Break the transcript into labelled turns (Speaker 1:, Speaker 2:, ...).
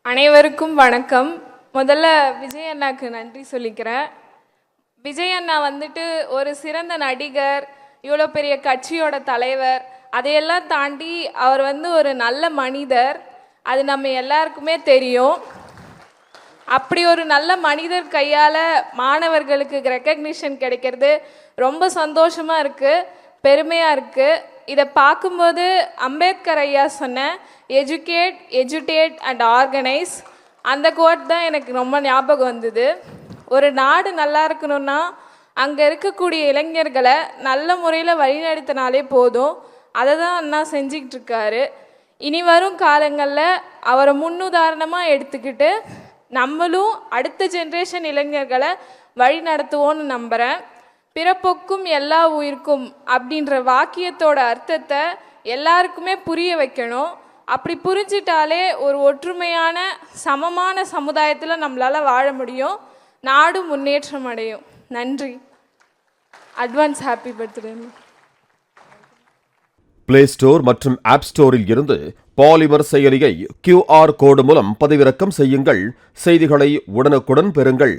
Speaker 1: அனைவருக்கும் வணக்கம். முதல்ல விஜய் அண்ணாக்கு நன்றி சொல்லிக்கிறேன். விஜய் அண்ணா வந்துட்டு ஒரு சிறந்த நடிகர், இவ்வளோ பெரிய கட்சியோட தலைவர், அதையெல்லாம் தாண்டி அவர் ஒரு நல்ல மனிதர். அது நம்ம எல்லாருக்குமே தெரியும். அப்படி ஒரு நல்ல மனிதர் கையால் மாணவர்களுக்கு ரெக்கக்னிஷன் கிடைக்கிறது ரொம்ப சந்தோஷமாக இருக்குது, பெருமையாக இருக்குது. இதை பார்க்கும்போது அம்பேத்கர் ஐயா சொன்ன எஜுகேட், எஜுடேட் அண்ட் ஆர்கனைஸ், அந்த கோட் தான் எனக்கு ரொம்ப ஞாபகம் வந்தது. ஒரு நாடு நல்லா இருக்கணும்னா அங்கே இருக்கக்கூடிய இளைஞர்களை நல்ல முறையில் வழிநடத்தினாலே போதும். அதை தான் அண்ணா செஞ்சுக்கிட்டு இருக்காரு. இனி வரும் காலங்களில் அவரை முன்னுதாரணமாக எடுத்துக்கிட்டு நம்மளும் அடுத்த ஜென்ரேஷன் இளைஞர்களை வழி நடத்துவோன்னு நம்புகிறேன். பிறப்பொக்கும் எல்லா உயிருக்கும் அப்படின்ற வாக்கியத்தோட அர்த்தத்தை எல்லாருக்குமே புரிய வைக்கணும். அப்படி புரிஞ்சிட்டாலே ஒரு ஒற்றுமையான சமமான சமுதாயத்தில் நம்மளால் வாழ முடியும், நாடு முன்னேற்றம் அடையும். நன்றி. Advance happy birthday.
Speaker 2: Play store மற்றும் ஆப் ஸ்டோரில் இருந்து பாலிமர் செயலியை QR கோடு மூலம் பதிவிறக்கம் செய்யுங்கள். செய்திகளை உடனுக்குடன் பெறுங்கள்.